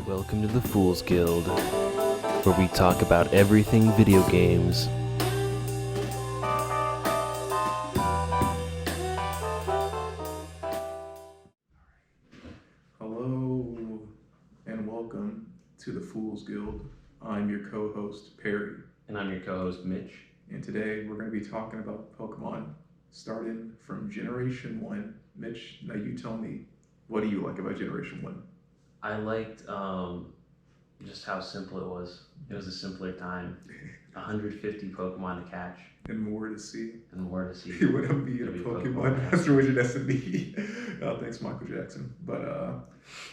Welcome to the Fool's Guild, where we talk about everything video games. Hello, and welcome to the Fool's Guild. I'm your co-host, Perry. And I'm your co-host, Mitch. And today we're going to be talking about Pokemon, starting from Generation 1. Mitch, now you tell me, what do you like about Generation 1? I liked just how simple it was. It was a simpler time. 150 Pokemon to catch. And more to see. And more to see. You want to be in a Pokemon Master with your destiny. Thanks, Michael Jackson. But all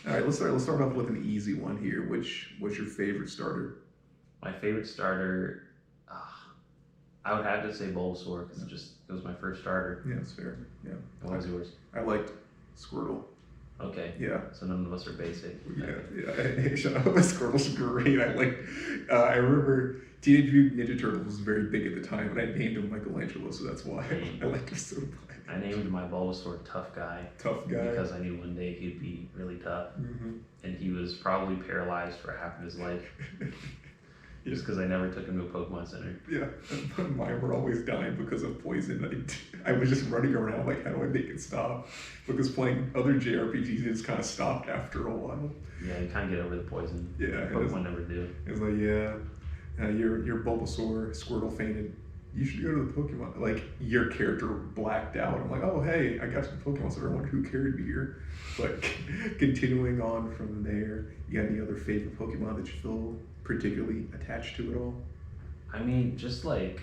right, let's start off with an easy one here. What's your favorite starter? My favorite starter, I would have to say Bulbasaur because it was my first starter. Yeah, that's fair. Yeah. What was yours? I liked Squirtle. Okay. Yeah. So none of us are basic. Yeah. Squirtle's great. I remember Teenage Mutant Ninja Turtles was very big at the time, and I named him Michelangelo, so that's why I liked him so much. I named my Bulbasaur Tough Guy. Tough Guy. Because I knew one day he'd be really tough. Mm-hmm. And he was probably paralyzed for half of his life. Just because I never took him to a Pokemon Center. Yeah, mine were always dying because of poison. I was just running around like, how do I make it stop? Because playing other JRPGs, it just kind of stopped after a while. Yeah, you kind of get over the poison. Yeah. Pokemon never do. It's like, your Bulbasaur, Squirtle fainted. You should go to the Pokemon. Like, your character blacked out. I'm like, oh, hey, I got to the Pokemon Center. I wonder who carried me here. But continuing on from there, you got any other favorite Pokemon that you feel particularly attached to at all? I mean, just like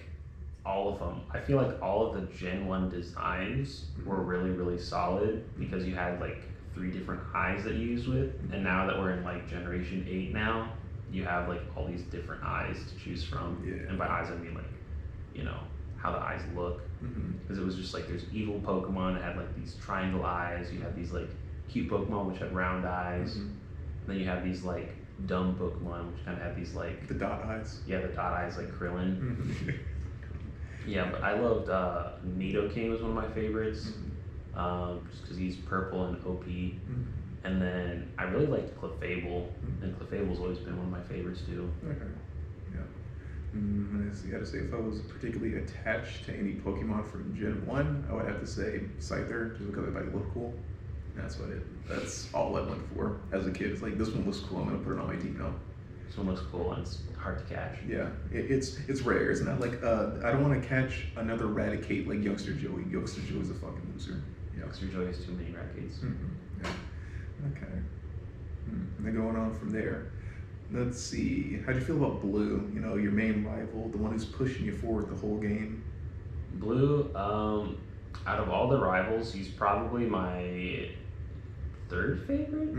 all of them. I feel like all of the Gen 1 designs were really, really solid because you had like 3 different eyes that you used with. And now that we're in like Generation 8 now, you have like all these different eyes to choose from. Yeah. And by eyes, I mean like, how the eyes look. Because it was just like there's evil Pokemon that had like these triangle eyes. You have these like cute Pokemon which had round eyes. Then you have these like dumb Pokemon which kind of have these like the dot eyes. Yeah, the dot eyes like Krillin. Yeah, but I loved Nidoking was one of my favorites. Just because he's purple and OP. And then I really liked Clefable, and Clefable's always been one of my favorites too. Okay. Yeah. I gotta say, if I was particularly attached to any Pokemon from Gen 1, I would have to say Scyther, just because they look cool. That's all I went for as a kid. It's like, this one looks cool, I'm gonna put it on my team now. This one looks cool and it's hard to catch. Yeah, it's rare. It's not like, I don't want to catch another Raticate like Youngster Joey. Youngster Joey's a fucking loser. Youngster Joey has too many Raticates. Yeah. Okay. And then going on from there, let's see. How'd you feel about Blue? Your main rival, the one who's pushing you forward the whole game. Blue, out of all the rivals, he's probably my 3rd favorite.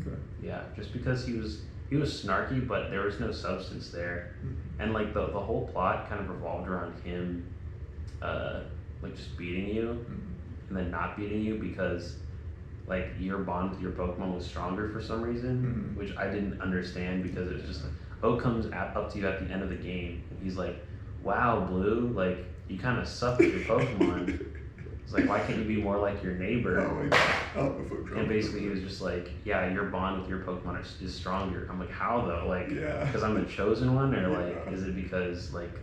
Okay. Yeah, just because he was snarky, but there was no substance there, and like the whole plot kind of revolved around him, like just beating you, and then not beating you because like your bond with your Pokemon was stronger for some reason, which I didn't understand because it was just like, Oak comes up to you at the end of the game and he's like, wow, Blue, like you kind of suck with your Pokemon. It's like, why can't you be more like your neighbor? Oh my God. And basically he was just like, yeah, your bond with your Pokemon is stronger. I'm like, how though? Like, because I'm the chosen one, or like, is it because like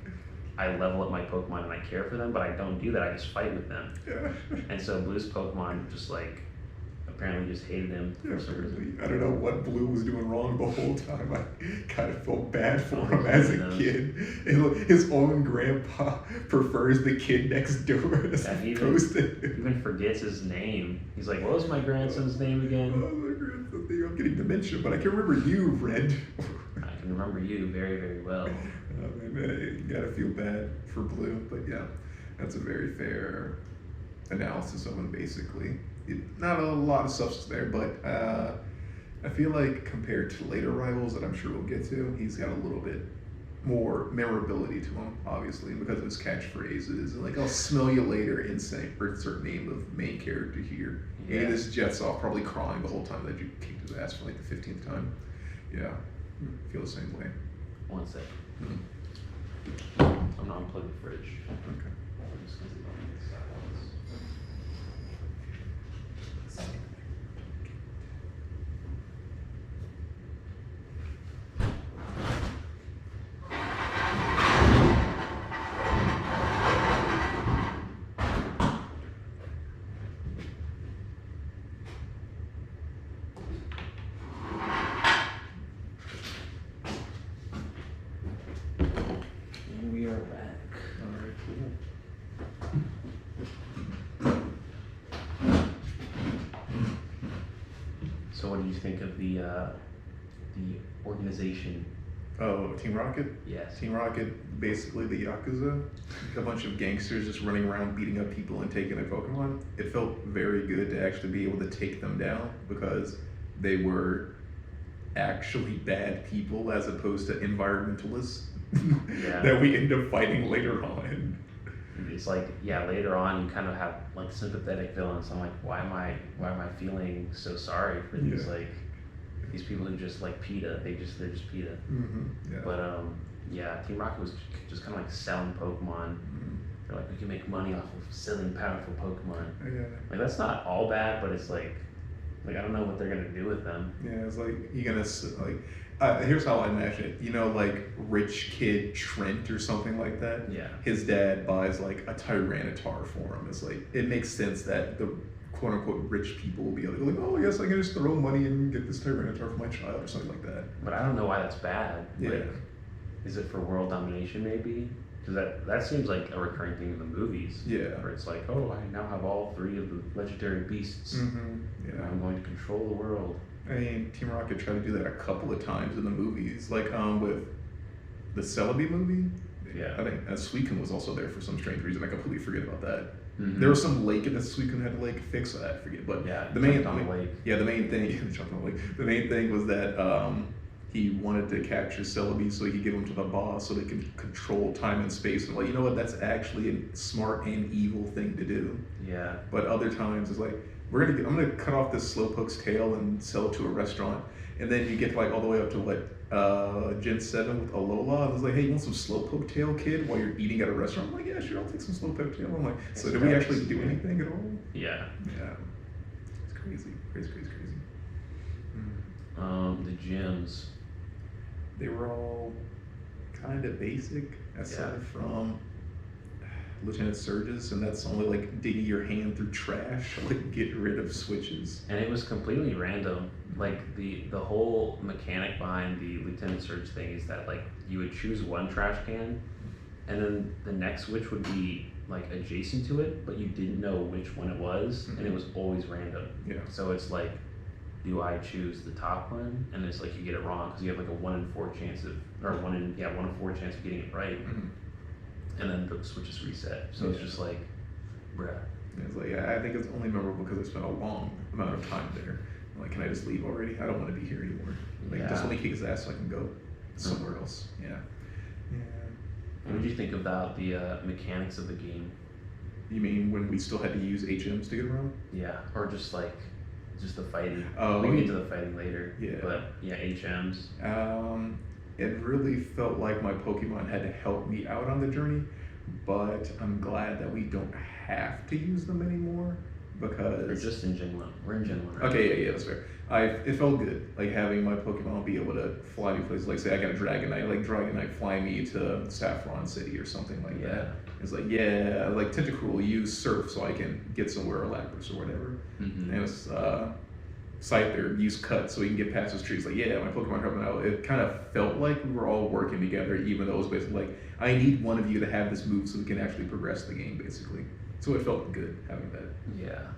I level up my Pokemon and I care for them, but I don't do that, I just fight with them. Yeah. And so Blue's Pokemon just like apparently just hated him for some reason. I don't know what Blue was doing wrong the whole time. I kind of felt bad for him as a kid. His own grandpa prefers the kid next door as opposed to him. Even forgets his name. He's like, what was my grandson's name again? My grandson's name. I'm getting dementia, but I can remember you, Red. I can remember you very, very well. You gotta feel bad for Blue, but yeah, that's a very fair analysis of him, basically. Not a lot of substance there, but I feel like compared to later rivals that I'm sure we'll get to, he's got a little bit more memorability to him, obviously, because of his catchphrases. And like, I'll smell you later, insane, or insert name of main character here. Yeah. And this jets off probably crying the whole time that you kicked his ass for like the 15th time. Yeah, I feel the same way. One second. I'm not unplugging the fridge. Okay. So what do you think of the organization? Oh, Team Rocket? Yes. Team Rocket, basically the Yakuza, a bunch of gangsters just running around beating up people and taking their Pokemon. It felt very good to actually be able to take them down because they were actually bad people as opposed to environmentalists Yeah. that we end up fighting later on. It's like, yeah, later on you kind of have like sympathetic villains. I'm like, why am I feeling so sorry for these Yeah. like these people who just like PETA? They're just PETA. Yeah. But yeah, Team Rocket was just kind of like selling Pokemon. They're like, we can make money off of selling powerful Pokemon. Yeah. Like that's not all bad, but it's like I don't know what they're gonna do with them. Yeah, it's like you're gonna like. Here's how I imagine it. You know, like rich kid Trent or something like that. Yeah. His dad buys like a Tyranitar for him. It's like it makes sense that the quote unquote rich people will be able to go like, oh yes, I can just throw money and get this Tyranitar for my child or something like that. But I don't know why that's bad. Yeah. Like, is it for world domination maybe? Because that seems like a recurring thing in the movies. Yeah. Where it's like, oh, I now have all 3 of the legendary beasts. Yeah. And I'm going to control the world. I mean, Team Rocket tried to do that a couple of times in the movies, like with the Celebi movie. Yeah. I think Suicune was also there for some strange reason. I completely forget about that. Mm-hmm. There was some lake in the Suicune had to like fix. I forget, but Yeah, the main jumped on the lake. yeah, the main thing jumped on the lake. The main thing was that he wanted to capture Celebi so he could give him to the boss so they could control time and space. And like, you know what? That's actually a smart and evil thing to do. Yeah. But other times it's like I'm gonna cut off this slowpoke's tail and sell it to a restaurant, and then you get like all the way up to what Gen 7 with Alola. And it's like, hey, you want some slowpoke tail, kid, while you're eating at a restaurant? I'm like, yeah, sure, I'll take some slowpoke tail. I'm like, so did we actually do anything at all? Yeah. Yeah, it's crazy. The gyms. They were all kind of basic, aside from Lieutenant Surge's, and that's only like digging your hand through trash, like get rid of switches. And it was completely random. Like the whole mechanic behind the Lieutenant Surge thing is that like you would choose one trash can, and then the next switch would be like adjacent to it, but you didn't know which one it was, and it was always random. Yeah. So it's like, do I choose the top one? And it's like you get it wrong because you have like a 1 in 4 chance of, or 1 in 4 chance of getting it right. And then the switch is reset. So it's just like, bruh. It's like, I think it's only memorable because I spent a long amount of time there. I'm like, can I just leave already? I don't want to be here anymore. Like, just let me kick his ass so I can go somewhere else. Yeah. What did you think about the mechanics of the game? You mean when we still had to use HMs to get around? Yeah, or just the fighting. Oh, We can get to the fighting later. Yeah. But yeah, HMs. It really felt like my Pokemon had to help me out on the journey, but I'm glad that we don't have to use them anymore because. We're just in Gen 1. We're in Gen 1. Right? Okay, yeah, that's fair. It felt good, like having my Pokemon be able to fly me places. Like, say I got a Dragonite, like Dragonite fly me to Saffron City or something like that. It's like, yeah, like Tentacruel, use Surf so I can get somewhere, or Lapras or whatever. Mm-hmm. And it's Scyther, use Cut so he can get past those trees. Like, yeah, my Pokemon helping out. It kind of felt like we were all working together, even though it was basically like, I need one of you to have this move so we can actually progress the game, basically. So it felt good having that. Yeah.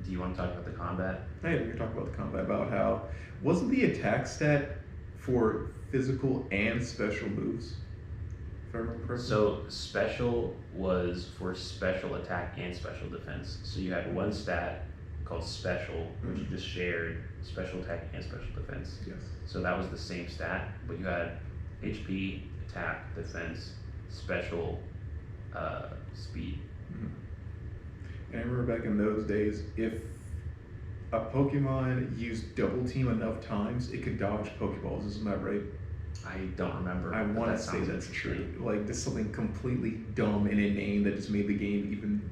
Do you want to talk about the combat? Hey, we can talk about the combat, about how, wasn't the attack stat for physical and special moves? If I remember correctly. So special was for special attack and special defense. So you had one stat called special, which you just shared, special attack and special defense. Yes. So that was the same stat, but you had HP, attack, defense, special, speed. And I remember back in those days, if a Pokemon used double team enough times, it could dodge Pokeballs. Isn't that right? I don't remember. I want to say that's true. Like, just something completely dumb and inane that just made the game even.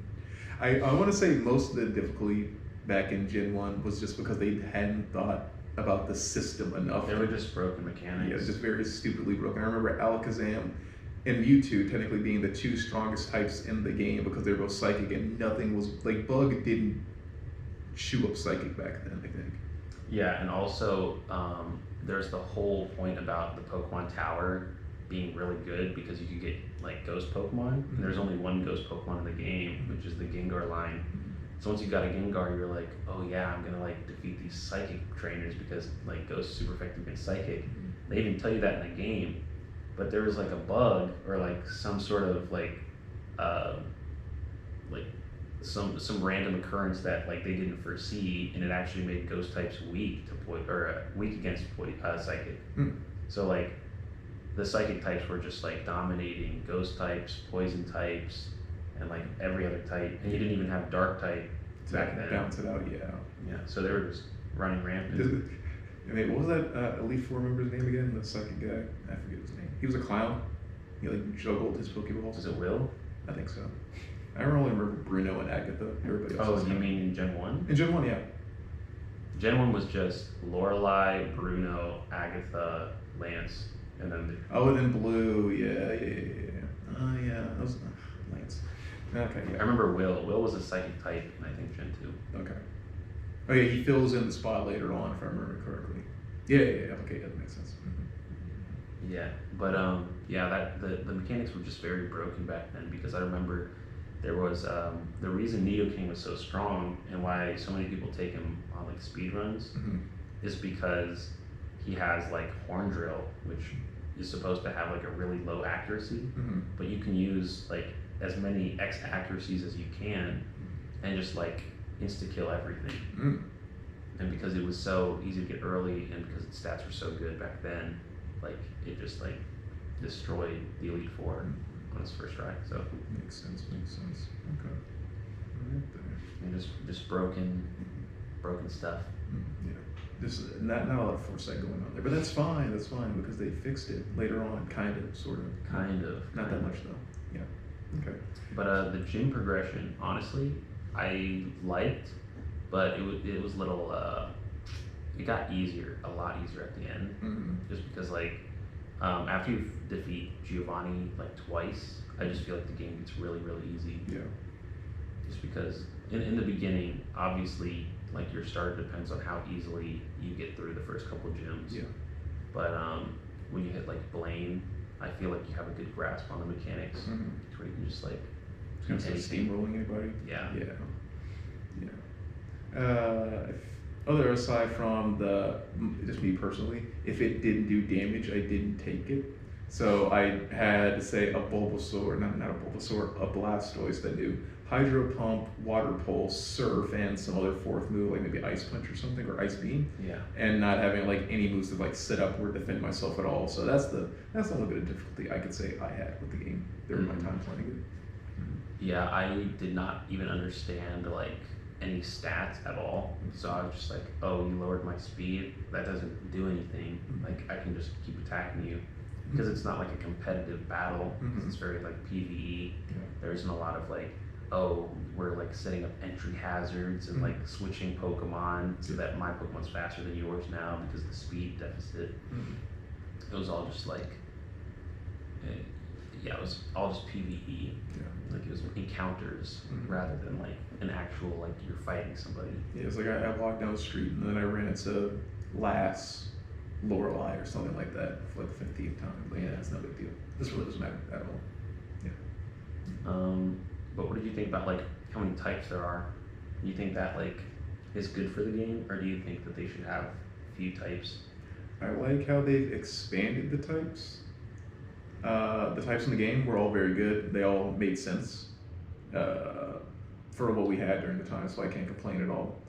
I want to say most of the difficulty back in Gen 1 was just because they hadn't thought about the system enough. They were just broken mechanics. Yeah, just very stupidly broken. I remember Alakazam and Mewtwo technically being the 2 strongest types in the game because they were both psychic, and nothing was like Bug didn't chew up psychic back then, I think. Yeah, and also there's the whole point about the Pokemon Tower being really good because you could get like ghost Pokemon. And there's only one ghost Pokemon in the game, which is the Gengar line. So once you got a Gengar, you're like, oh yeah, I'm gonna like defeat these psychic trainers because like Ghost is super effective against psychic. They even tell you that in the game, but there was like a bug or like some sort of uh, like some random occurrence that like they didn't foresee, and it actually made Ghost types weak to weak against psychic. So like the psychic types were just like dominating Ghost types, poison types, and like every other type, and you didn't even have dark type back then. Balance it out, yeah. Yeah, so they were just running rampant. I mean, what was that Elite Four member's name again? The second guy, I forget his name. He was a clown. He like juggled his Pokeballs. Was it Will? I think so. I only remember Bruno and Agatha. Everybody else. Oh, you mean in Gen 1? In Gen 1, yeah. Gen 1 was just Lorelei, Bruno, Agatha, Lance, and then and then Blue, yeah. Oh, yeah, that was Lance. Okay, yeah. I remember Will. Will was a psychic type in, I think, Gen 2. Okay. Oh, yeah, he fills in the spot later on, if I remember correctly. Yeah. Okay, that makes sense. Yeah, but that the mechanics were just very broken back then, because I remember there was the reason Nidoking was so strong and why so many people take him on like speed runs is because he has like Horn Drill, which is supposed to have like a really low accuracy, but you can use like as many X accuracies as you can and just like insta kill everything. And because it was so easy to get early and because its stats were so good back then, like it just like destroyed the Elite Four on its first try. So makes sense. Okay. Right there. And just broken stuff. Yeah. There's not a lot of foresight going on there, but that's fine because they fixed it later on, kind of, sort of. Not that much though. Yeah. Okay. But the gym progression, honestly, I liked, but it was little. It got a lot easier at the end, just because like after you defeat Giovanni like twice, I just feel like the game gets really easy. Yeah. Just because in the beginning, obviously, like your start depends on how easily you get through the first couple gyms. Yeah. But when you hit like Blaine, I feel like you have a good grasp on the mechanics, where you can just like steamrolling anybody. Yeah. Other aside from just me personally, if it didn't do damage, I didn't take it. So I had, say, a Bulbasaur, not a Bulbasaur, a Blastoise that do Hydro Pump, Water Pulse, Surf, and some other fourth move, like maybe Ice Punch or something, or Ice Beam. Yeah. And not having like any moves to like set up or defend myself at all. So that's the only bit of difficulty I could say I had with the game during my time playing it. Yeah, I did not even understand like any stats at all. So I was just like, oh, you lowered my speed. That doesn't do anything. Like I can just keep attacking you. Because it's not like a competitive battle. It's very like PvE. There isn't a lot of like, oh, we're like setting up entry hazards and like switching Pokemon so that my Pokemon's faster than yours now because of the speed deficit. It was all just like, it was all just PvE. Like it was encounters rather than like an actual like you're fighting somebody. Yeah, it's like I walked down the street and then I ran into Lass, Lorelei or something like that for like the 15th time. But yeah, it's no big deal. This really doesn't matter at all. Yeah. But what did you think about like how many types there are? Do you think that like is good for the game, or do you think that they should have a few types? I like how they've expanded the types. The types in the game were all very good. They all made sense for what we had during the time, so I can't complain at all.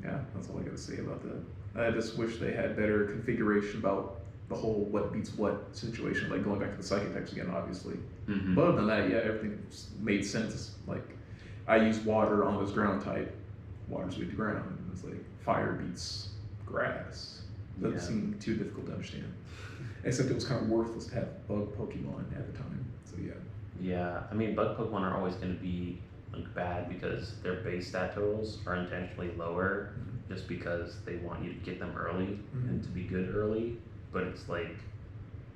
Yeah, that's all I got to say about that. I just wish they had better configuration about the whole what beats what situation, like going back to the psychic types again, obviously. But other than that, yeah, everything made sense. Like, I use water on this ground type. Water's weak to ground. It's like fire beats grass. Doesn't seem too difficult to understand. Except it was kind of worthless to have bug Pokemon at the time. So yeah. Yeah, I mean, bug Pokemon are always going to be like bad because their base stat totals are intentionally lower, just because they want you to get them early and to be good early. But it's like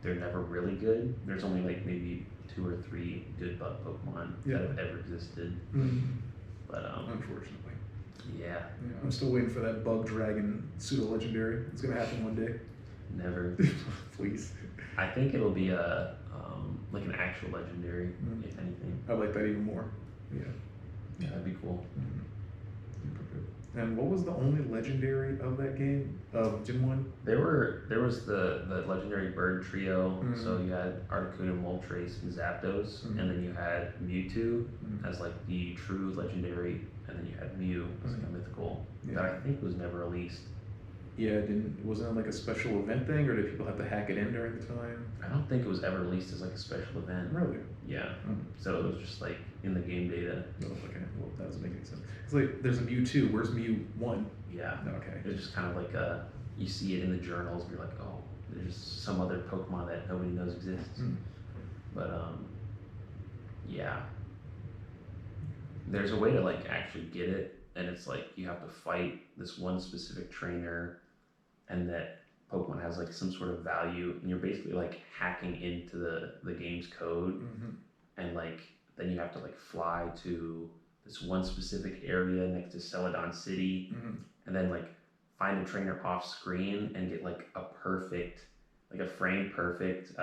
they're never really good. There's only like maybe 2 or 3 good bug Pokemon that have ever existed. But unfortunately. Yeah. I'm still waiting for that bug dragon pseudo legendary. It's gonna happen one day. Never. Please. I think it'll be a like an actual legendary, if anything. I like that even more. Yeah. Yeah, that'd be cool. And what was the only legendary of that game of Gen 1? There was the legendary bird trio. So you had Articuno, Moltres, and Zapdos, and then you had Mewtwo as like the true legendary, and then you had Mew as like a mythical that I think was never released. Yeah, wasn't it like a special event thing, or did people have to hack it in during the time? I don't think it was ever released as like a special event. Really? Yeah. So it was just like in the game data. Oh, okay. Well, that doesn't make any sense. It's like there's a Mew 2. Where's Mew 1? Yeah. Okay. It's just kind of like you see it in the journals, and you're like, oh, there's some other Pokemon that nobody knows exists. But yeah. There's a way to like actually get it, and it's like you have to fight this one specific trainer, and that Pokemon has like some sort of value, and you're basically like hacking into the game's code, and like then you have to like fly to this one specific area next to Celadon City, and then like find a trainer off screen and get like a perfect, like a frame perfect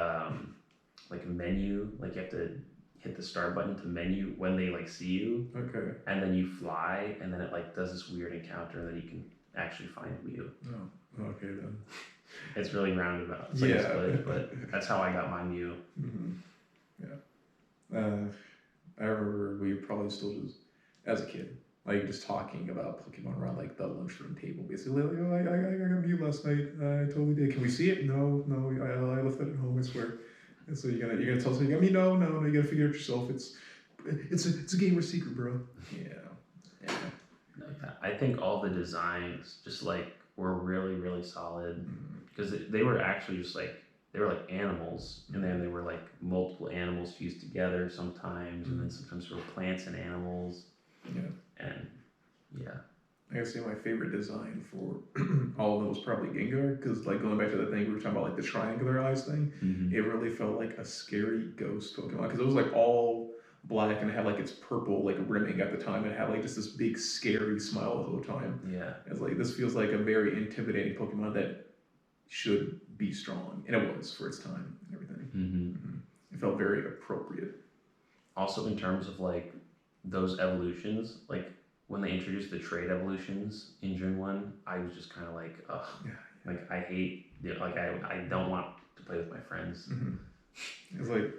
like menu. Like you have to hit the start button to menu when they like see you. Okay. And then you fly, and then it like does this weird encounter, and then you can actually find Mew. Oh, okay then. It's really roundabout. It's like a split, but that's how I got my Mew. Yeah. I remember we were probably still just, as a kid, like just talking about Pokemon around like the lunchroom table, basically. Like, oh, I got Mew last night. I totally did. Can we see it? No, I left it at home. I swear. And so you're gonna tell us you got me? No, you gotta figure it yourself. It's a gamer secret, bro. Yeah. No, yeah. I think all the designs just like were really, really solid because they were actually just like they were like animals, and then they were like multiple animals fused together sometimes, and then sometimes there were plants and animals. Yeah. And yeah. I gotta say my favorite design for all of them was probably Gengar, because like going back to the thing we were talking about, like the triangular eyes thing, it really felt like a scary ghost Pokemon, because it was like all black and it had like its purple like rimming at the time, and it had like just this big scary smile the whole time. Yeah. It's like this feels like a very intimidating Pokemon that should be strong, and it was for its time and everything. It felt very appropriate. Also, in terms of like those evolutions, like when they introduced the trade evolutions in Gen 1, I was just kind of like, ugh. Like, I hate, like, I don't want to play with my friends. It's like,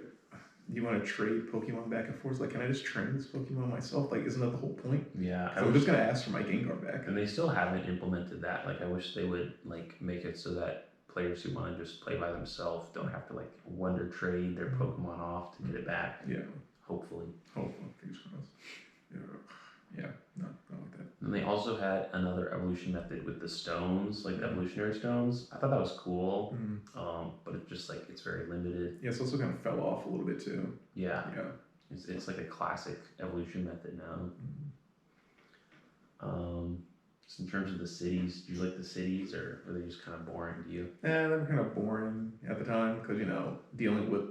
you want to trade Pokemon back and forth? It's like, can I just train this Pokemon myself? Like, isn't that the whole point? Yeah. So I'm just going to ask for my Gengar back. And they still haven't implemented that. Like, I wish they would, like, make it so that players who want to just play by themselves don't have to, like, wonder trade their Pokemon off to get it back. Yeah. Hopefully. Fingers crossed. Yeah, no, I like that. And they also had another evolution method with the stones, like the evolutionary stones. I thought that was cool, but it's just like it's very limited. Yeah, it's also kind of fell off a little bit too. Yeah. It's like a classic evolution method now. So in terms of the cities, do you like the cities, or were they just kind of boring to you? They were kind of boring at the time, because dealing with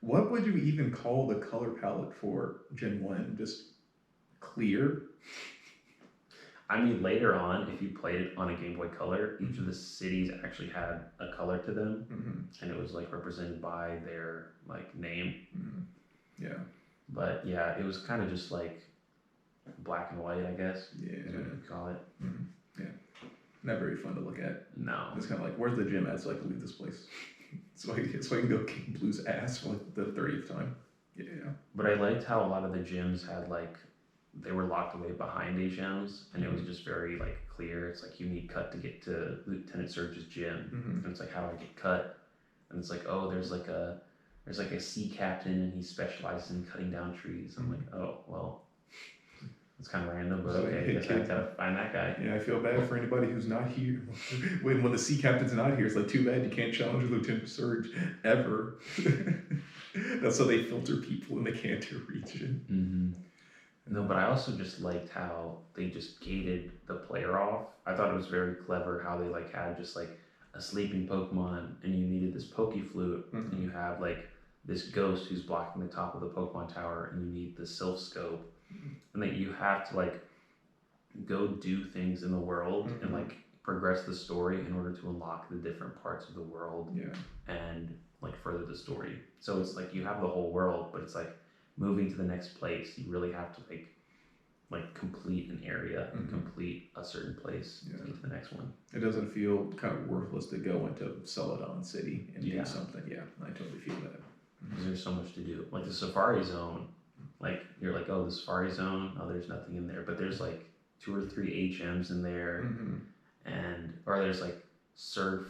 what would you even call the color palette for Gen 1? Just clear? I mean, later on, if you played it on a Game Boy Color, each of the cities actually had a color to them, and it was like represented by their like name. Yeah. But yeah, it was kind of just like black and white, I guess. Yeah. Is what you call it. Yeah. Not very fun to look at. No. It's kind of like, where's the gym at so I can leave this place? So I can go kick Blue's ass for like the 30th time. Yeah. But I liked how a lot of the gyms had like, they were locked away behind HMs, and it was just very like clear. It's like you need cut to get to Lieutenant Surge's gym, and it's like, how do I get cut? And it's like, oh, there's like a sea captain, and he specializes in cutting down trees. I'm like, oh well, it's kind of random, but okay, I guess I gotta find that guy. Yeah, I feel bad for anybody who's not here. when the sea captain's not here, it's like, too bad you can't challenge Lieutenant Surge ever. That's how they filter people in the Kanto region. No, but I also just liked how they just gated the player off. I thought it was very clever how they like had just like a sleeping Pokemon, and you needed this Pokeflute, and you have like this ghost who's blocking the top of the Pokemon tower, and you need the Sylph Scope, and that you have to like go do things in the world and like progress the story in order to unlock the different parts of the world and like further the story. So it's like you have the whole world, but it's like moving to the next place, you really have to like like complete an area and complete a certain place to get to the next one. It doesn't feel kind of worthless to go into Celadon City and Yeah. do something. Yeah, I totally feel that. Because there's so much to do. Like the Safari Zone, like you're like, oh, the Safari Zone, oh, there's nothing in there, but there's like 2 or 3 HMs in there, and or there's like surf,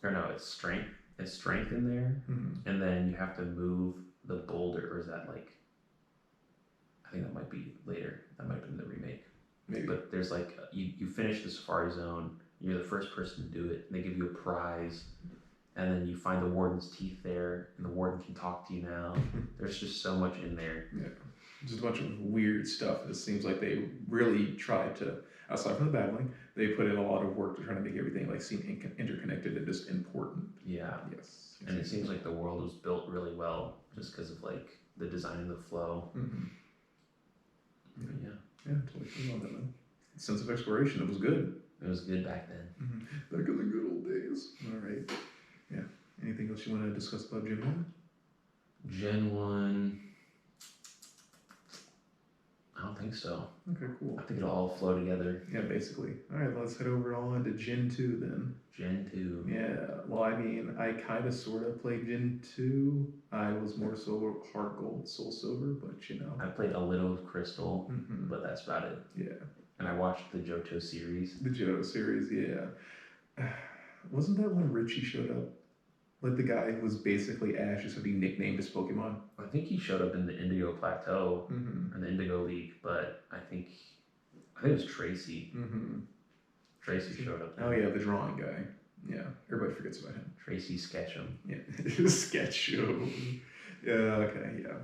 or no, it's strength in there, and then you have to move the boulder, or is that like? I think that might be later. That might be in the remake. Maybe. But there's like you finish the Safari Zone. You're the first person to do it. And they give you a prize, and then you find the warden's teeth there, and the warden can talk to you now. There's just so much in there. Yeah, just a bunch of weird stuff. It seems like they really tried to, aside from the battling, they put in a lot of work to try to make everything like seem interconnected and just important. Yeah. Yes. And it seems like the world was built really well, just because of like the design and the flow. Yeah. Yeah, totally feel on that, man. Sense of exploration, it was good. It was good back then. Back in the good old days. All right. Yeah. Anything else you want to discuss about Gen 1? Gen 1. I don't think so. Okay, cool. I think it'll all flow together. Yeah, basically. All right, let's head over on to Gen 2 then. Gen 2. Yeah, well, I mean, I kind of sort of played Gen 2. I was more so Heart Gold, Soul Silver, but you know. I played a little of Crystal, but that's about it. Yeah. And I watched the Johto series. The Johto series, yeah. Wasn't that when Richie showed up? Like the guy who was basically Ash, just he nicknamed his Pokemon. I think he showed up in the Indigo Plateau or the Indigo League, but I think it was Tracy. Tracy showed up there. Oh yeah, the drawing guy. Yeah, everybody forgets about him. Tracy Sketchum. Yeah, Sketchum. Yeah, okay, yeah.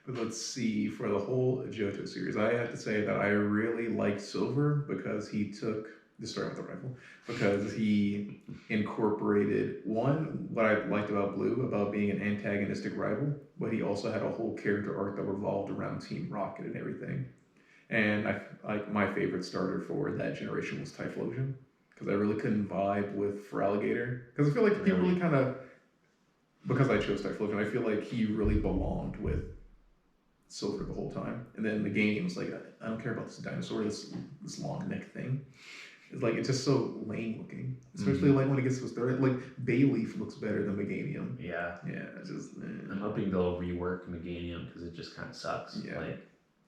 But let's see, for the whole Johto series, I have to say that I really liked Silver because he took, just starting with the rifle, because he incorporated, one, what I liked about Blue, about being an antagonistic rival, but he also had a whole character arc that revolved around Team Rocket and everything. And my favorite starter for that generation was Typhlosion, because I really couldn't vibe with Feraligatr, because I feel like he really kind of, because I chose Typhlosion, I feel like he really belonged with Silver the whole time. And then the game was like, I don't care about this dinosaur, this long neck thing. It's like, it's just so lame looking, especially like when it gets to a third. Like Bayleaf looks better than Meganium. Yeah. Yeah, it's just. I'm hoping they'll rework Meganium because it just kind of sucks. Yeah.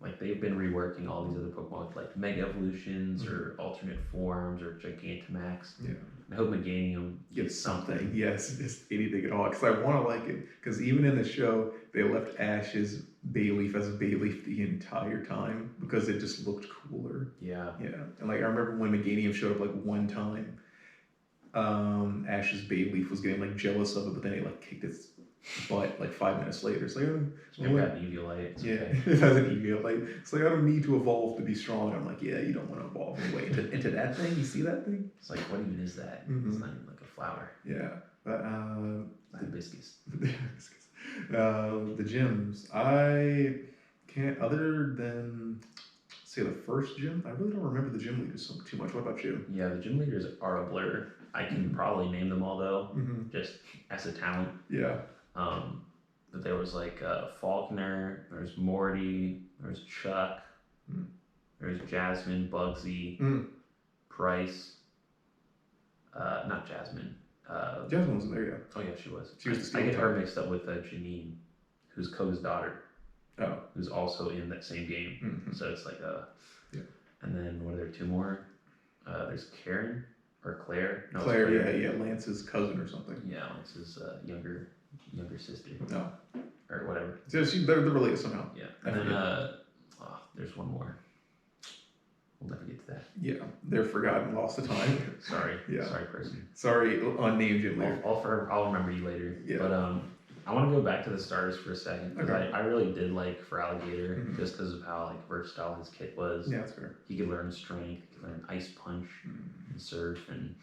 Like they've been reworking all these other Pokemon with like Mega Evolutions or alternate forms or Gigantamax. Yeah. I hope Meganium gets something. Yes, just anything at all. Because I want to like it. Because even in the show, they left Ash's Bayleaf as Bayleaf the entire time because it just looked cooler. Yeah. Yeah. And like I remember when Meganium showed up like one time, Ash's Bayleaf was getting like jealous of it, but then it like kicked its butt like 5 minutes later. It's like, I've got an Eviolite. Yeah, Okay. it has an Eviolite. It's like, I don't need to evolve to be strong. I'm like, yeah, you don't want to evolve anyway. Into that thing? You see that thing? It's like, what even is that? It's not even like a flower. Yeah. But, Hibiscus. The gyms, I can't, other than, say, the first gym, I really don't remember the gym leaders too much. What about you? Yeah, the gym leaders are a blur. I can probably name them all though, just as a talent. Yeah. But there was like Faulkner, there's Morty, there's Chuck, there's Jasmine, Bugsy, Price, not Jasmine. Jasmine wasn't there yet. Oh yeah, she was. She was I get her mixed up with Janine, who's Koga's daughter. Oh. Who's also in that same game. So it's like yeah. And then what are there, 2 more? There's Karen or Claire. No, Claire, yeah, Lance's cousin or something. Yeah, Lance's younger sister. No. Or whatever. So they're related somehow. Yeah. And then there's one more. We'll never get to that. Yeah, they're forgotten, lost to time. Sorry. Yeah. Sorry, person. Sorry, unnamed gym leader. I'll remember you later. Yeah. But I want to go back to the starters for a second because Okay. I really did like Feraligatr just because of how like versatile his kit was. Yeah, that's fair. He could learn strength, he could learn ice punch, and surf, and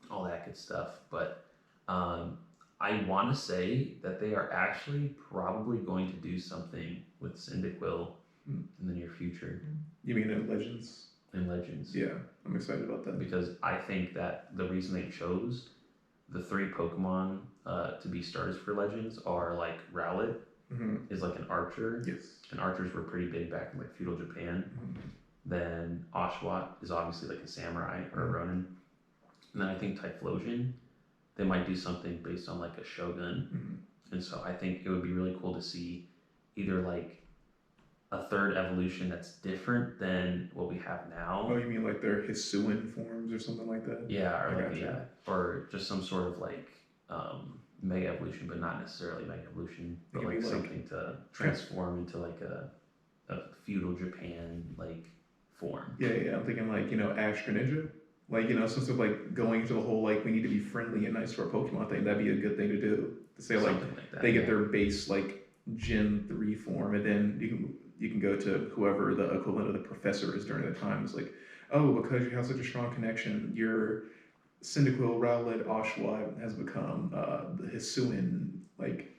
all that good stuff. But I want to say that they are actually probably going to do something with Cyndaquil in the near future. You mean in Legends? In Legends. Yeah, I'm excited about that. Because I think that the reason they chose the 3 Pokemon to be starters for Legends are like Rowlet, is like an archer. Yes. And archers were pretty big back in like feudal Japan. Then Oshawott is obviously like a samurai or a ronin. And then I think Typhlosion, they might do something based on like a shogun. And so I think it would be really cool to see either like a third evolution that's different than what we have now. Oh, you mean like their Hisuian forms or something like that? Yeah, or like or just some sort of like mega evolution, but not necessarily mega evolution, but like something to transform into like a feudal Japan like form. Yeah. I'm thinking like, Ash Greninja. Like, since they're like going into the whole like we need to be friendly and nice to our Pokemon thing, that'd be a good thing to do. To say like that, they get their base like Gen 3 form, and then you can go to whoever the equivalent of the professor is during the time. It's like, oh, because you have such a strong connection, your Cyndaquil, Rowlet, Oshawott has become the Hisuian, like,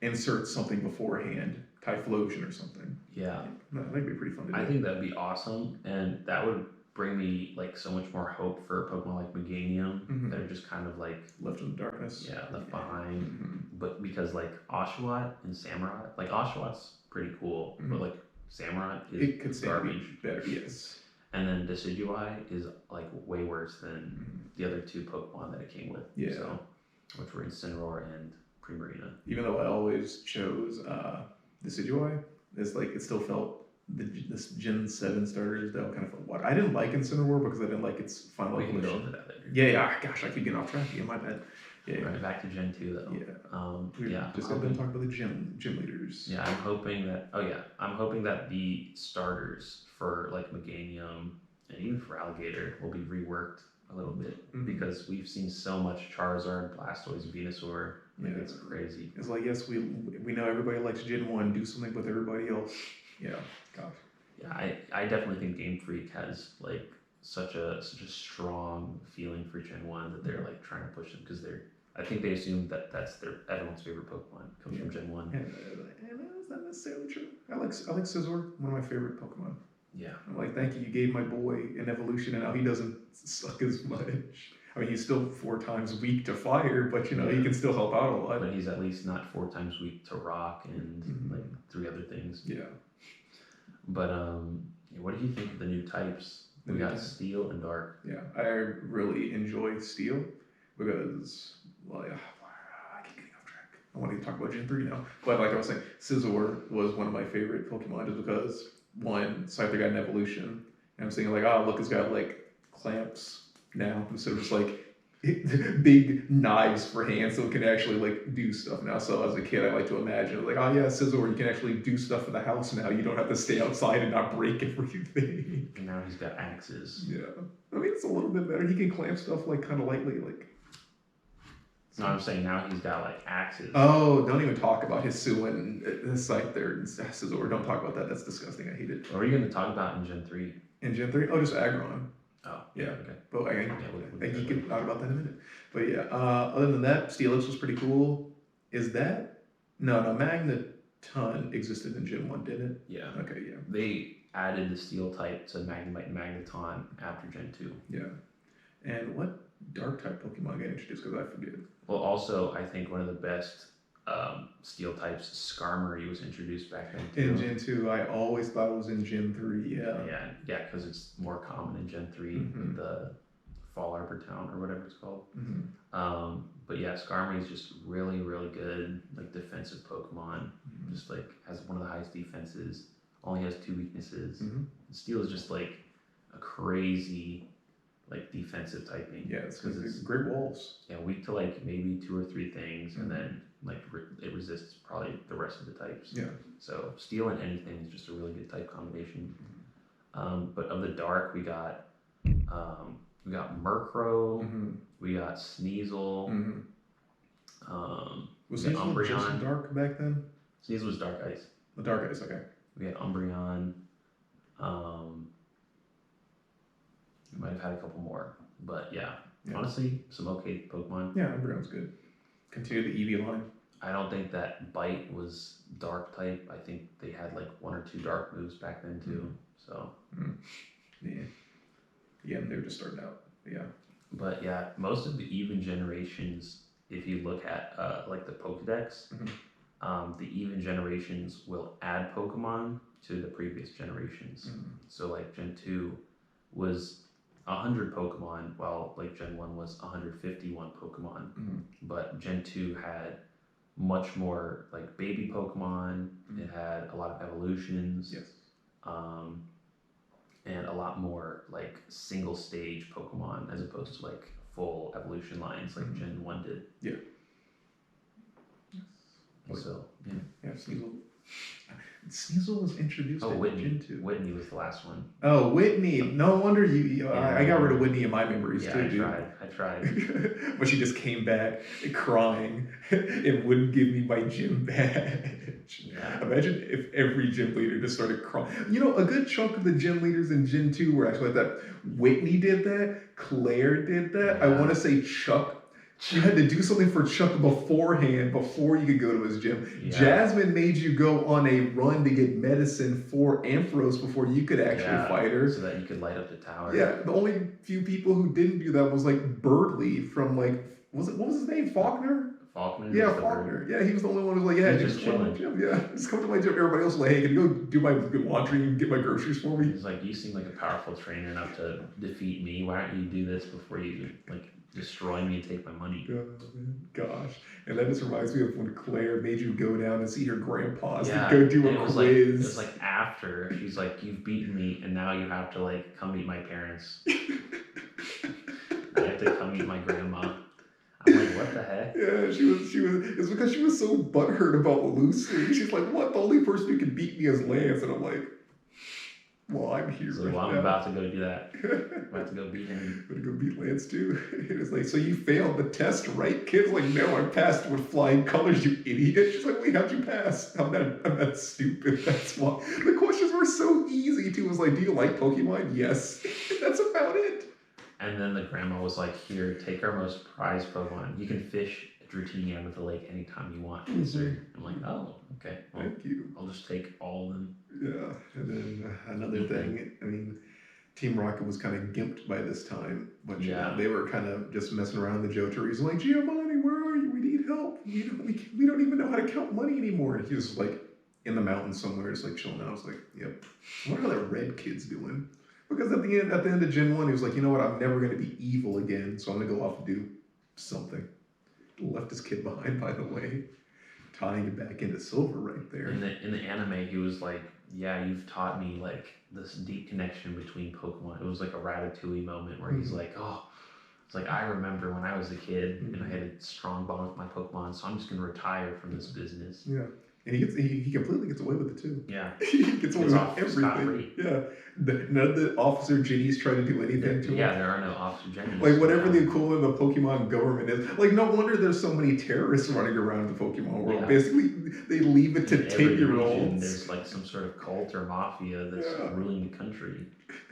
insert something beforehand, Typhlosion or something. Yeah. That'd be pretty fun to do. I think that'd be awesome, and that would bring me like so much more hope for Pokemon like Meganium that are just kind of like left in the darkness. Yeah, left behind. But because like Oshawott and Samurai, like Oshawott's pretty cool, but like Samurai is garbage. Better, yes. And then Decidueye is like way worse than the other two Pokemon that it came with. Yeah. So, which were Incineroar and Primarina. Even though I always chose Decidueye, it's like it still felt this Gen 7 starters that kind of felt water. I didn't like Incineroar because I didn't like its final evolution. Yeah. Gosh, I keep getting off track. Yeah, my bad. Yeah. Right, back to Gen 2 though. Yeah. Just got done talking about the gym leaders. Yeah, I'm hoping that the starters for like Meganium and even for Alligator will be reworked a little bit because we've seen so much Charizard, Blastoise, Venusaur. Like, it's crazy. It's like, yes, we know everybody likes Gen 1. Do something with everybody else. Yeah, gosh. Yeah, I definitely think Game Freak has like such a strong feeling for Gen 1 that they're like trying to push them because I think they assume that that's everyone's favorite Pokemon comes from Gen 1. And that's not necessarily true. I like Scizor, one of my favorite Pokemon. Yeah. I'm like, thank you. You gave my boy an evolution, and now he doesn't suck as much. I mean, he's still 4 times weak to fire, but he can still help out a lot. But he's at least not 4 times weak to rock and like 3 other things. Yeah. But what do you think of the new types? We got Steel and Dark. Yeah, I really enjoy Steel because, well, yeah, I keep getting off track. I want to talk about Gen 3 now. But like I was saying, Scizor was one of my favorite Pokemon just because, one, Scyther got an evolution. And I'm thinking like, oh, look, it's got like clamps now instead of just like big knives for hands, so it can actually like do stuff now. So as a kid, I like to imagine like, oh yeah, Scizor, you can actually do stuff for the house now. You don't have to stay outside and not break everything. And now he's got axes. Yeah, I mean it's a little bit better. He can clamp stuff like kind of lightly, like. No, I'm saying now he's got like axes. Oh, don't even talk about his Scyther his site there, Scizor. Don't talk about that. That's disgusting. I hate it. What are you going to talk about in Gen 3? In Gen 3? Oh, just Aggron. Oh, yeah. Okay. But I can get out about that in a minute. But yeah, other than that, Steelix was pretty cool. Is that? No, Magneton existed in Gen 1, didn't it? Yeah. Okay, yeah. They added the Steel type to Magnemite and Magneton after Gen 2. Yeah. And what Dark type Pokemon got introduced? Because I forget. Well, also, I think one of the best Steel types, Skarmory, was introduced back then too. In Gen 2, I always thought it was in Gen 3, Yeah, because it's more common in Gen 3 with the Fall Arbor Town or whatever it's called. But yeah, Skarmory is just really, really good, like defensive Pokemon. Just like has one of the highest defenses, only has 2 weaknesses. And Steel is just like a crazy like defensive typing. Yeah, it's great walls. Yeah, weak to like maybe 2 or 3 things, and then like it resists probably the rest of the types. Yeah. So Steel and anything is just a really good type combination. But of the Dark, we got Murkrow, we got Sneasel. Was Sneasel just Dark back then? Sneasel was Dark Ice. The Dark Ice, okay. We had Umbreon. We might have had a couple more, but yeah. Honestly, some okay Pokemon. Yeah, Umbreon's good. Continue the Eevee line. I don't think that Bite was Dark type. I think they had like 1 or 2 Dark moves back then too. So. Yeah, they were just starting out. Yeah. But yeah, most of the even generations, if you look at like the Pokedex, the even generations will add Pokemon to the previous generations. So like Gen 2 was 100 Pokemon, while like Gen 1 was 151 Pokemon. But Gen 2 had much more like baby Pokemon. It had a lot of evolutions. Yes. And a lot more like single stage Pokemon as opposed to like full evolution lines like Gen 1 did. Yeah. So, yeah. Yeah, Sneasel. Sneasel was introduced in Gen 2. Whitney was the last one. Oh, Whitney. No wonder I got rid of Whitney in my memories too, dude. I tried. But she just came back crying and wouldn't give me my gym badge. Yeah. Imagine if every gym leader just started crying. You know, a good chunk of the gym leaders in Gen 2 were actually like that. Whitney did that. Claire did that. Yeah. I want to say Chuck. You had to do something for Chuck beforehand, before you could go to his gym. Yeah. Jasmine made you go on a run to get medicine for Ampharos before you could actually fight her. So that you could light up the tower. Yeah, the only few people who didn't do that was like Birdley from like, what was his name? Faulkner? Faulkner? Yeah, Faulkner. Yeah, he was the only one who was like, yeah, just come to my gym. Yeah, just come to my gym. Everybody else was like, hey, can you go do my laundry and get my groceries for me? He's like, you seem like a powerful trainer enough to defeat me. Why don't you do this before you like destroy me and take my money? Gosh. And that just reminds me of when Claire made you go down and see her grandpas to go do a quiz. It was like after she's like, you've beaten me and now you have to like come meet my parents. I have to come meet my grandma. I'm like, what the heck? Yeah, she was it's because she was so butthurt about losing. She's like, what? The only person who can beat me is Lance. And I'm like, well, I'm here. So, I'm about to go do that. I'm about to go beat him. I'm going to go beat Lance too. And it's like, so you failed the test, right? Kid's like, no, I passed with flying colors, you idiot. She's like, wait, how'd you pass? I'm not stupid. That's why. The questions were so easy too. It was like, do you like Pokemon? Yes. That's about it. And then the grandma was like, here, take our most prized Pokemon. You can fish Dratini out of the lake anytime you want. I'm like, oh, okay. Well, thank you. I'll just take all of them. Yeah. And then another thing, I mean, Team Rocket was kind of gimped by this time. But yeah, they were kind of just messing around the Jotaris. Like, Giovanni, where are you? We need help. We don't even know how to count money anymore. And he was like in the mountains somewhere, just like chilling out. I was like, yep. I wonder how that red kid's doing. Because at the end of Gen 1, he was like, you know what, I'm never going to be evil again, so I'm going to go off and do something. Left his kid behind, by the way, tying it back into Silver right there. In the anime, he was like, yeah, you've taught me like this deep connection between Pokemon. It was like a Ratatouille moment where he's like, oh, it's like, I remember when I was a kid and I had a strong bond with my Pokemon, so I'm just going to retire from this business. Yeah. And he completely gets away with it too. Yeah. He gets away with everything. Yeah. None of the Officer Jennies try to do anything to him. Yeah, there are no Officer Jennies. Like whatever the equivalent of the Pokemon government is. Like no wonder there's so many terrorists running around the Pokemon world. Yeah. Basically, they leave it to 10-year-olds. There's like some sort of cult or mafia that's ruling the country.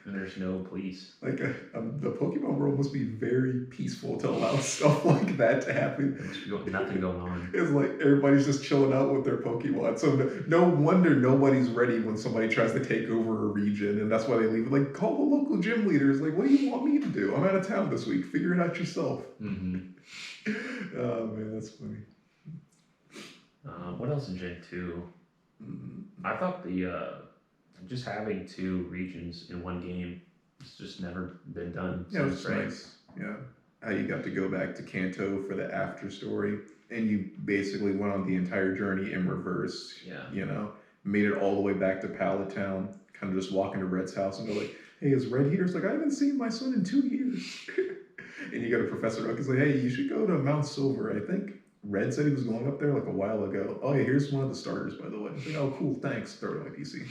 And there's no police. Like the Pokemon world must be very peaceful to allow stuff like that to happen. There must be nothing going on. It's like everybody's just chilling out with their Pokemon. So no wonder nobody's ready when somebody tries to take over a region, and that's why they leave. Like, call the local gym leaders. Like, what do you want me to do? I'm out of town this week. Figure it out yourself. Oh man, that's funny. What else in Gen 2? I thought just having 2 regions in one game, it's just never been done. Yeah, it was nice. Yeah. How you got to go back to Kanto for the after story, and you basically went on the entire journey in reverse. Yeah. You know, made it all the way back to Pallet Town, kind of just walk into Red's house and go like, hey, is Red here? It's like, I haven't seen my son in 2 years. And you go to Professor Oak, he's like, hey, you should go to Mount Silver. I think Red said he was going up there like a while ago. Oh yeah, here's one of the starters, by the way. It's like, oh cool, thanks. Throw it on my PC.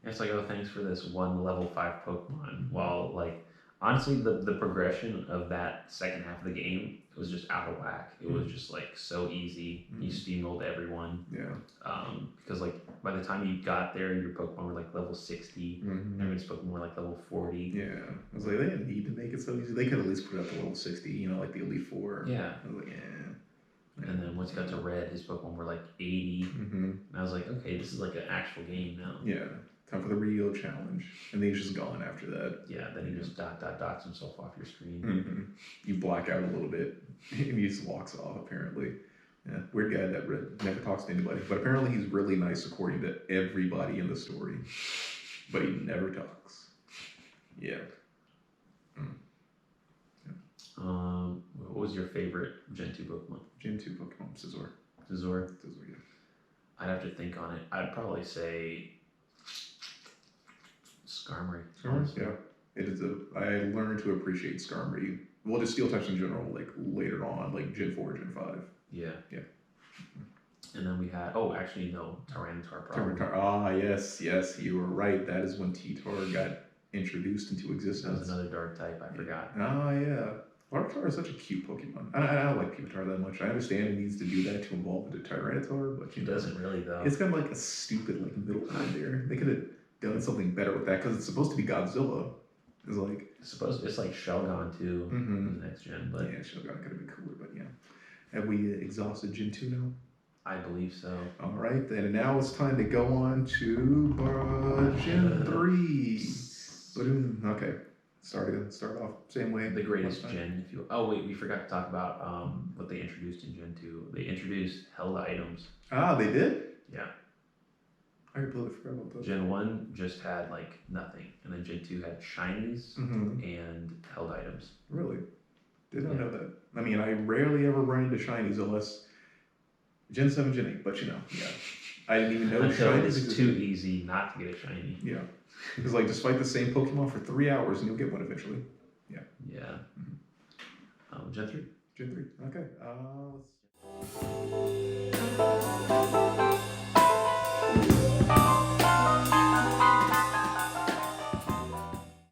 It's like, oh, thanks for this one level 5 Pokemon. While, like, honestly, the progression of that second half of the game was just out of whack. It was just, like, so easy. You steamrolled everyone. Yeah. Because, like, by the time you got there, your Pokemon were, like, level 60. Everyone's Pokemon were, like, level 40. Yeah. I was like, they didn't need to make it so easy. They could at least put it up to level 60, you know, like the Elite Four. Yeah. I was like, yeah. And then once you got to Red, his Pokemon were, like, 80. And I was like, okay, this is, like, an actual game now. Yeah. Time for the Rio challenge. And then he's just gone after that. Yeah, then he just dots himself off your screen. You black out a little bit, and he just walks off, apparently. Yeah, weird guy that never talks to anybody. But apparently he's really nice according to everybody in the story. But he never talks. Yeah. What was your favorite Gen 2 Pokemon? Gen 2 Pokemon, Scizor. Scizor? Scizor, yeah. I'd have to think on it. I'd probably say Skarmory. Skarmory? Yeah. It is I learned to appreciate Skarmory. Well, just steel types in general, like later on, like Gen 4, Gen 5. Yeah. Yeah. And then we had, actually, no, Tyranitar probably. Yes, you were right. That is when T-Tar got introduced into existence. That was another dark type, I forgot. Yeah. Larvitar is such a cute Pokemon. I don't like Pupitar that much. I understand it needs to do that to evolve into Tyranitar, but It doesn't really, though. It's got like a stupid like middle line there. They could have done something better with that because it's supposed to be Godzilla. It's like it's like Shelgon too in the next gen, but yeah, Shelgon could have been cooler, but yeah. Have we exhausted Gen 2 now? I believe so. All right, then. And now it's time to go on to Gen 3. Okay. Start off same way. The greatest gen, if you. Oh wait, we forgot to talk about what they introduced in Gen 2. They introduced held items. Ah, they did? Yeah. I completely forgot about that. Gen 1 just had like nothing, and then Gen 2 had shinies and held items. Really? Did not know that. I mean, I rarely ever run into shinies unless Gen 7, Gen 8, but yeah. I didn't even know shinies. It's too easy not to get a shiny. Yeah. Because like just fight the same Pokemon for 3 hours and you'll get one eventually. Yeah. Yeah. Gen 3. Gen 3. Okay. Let's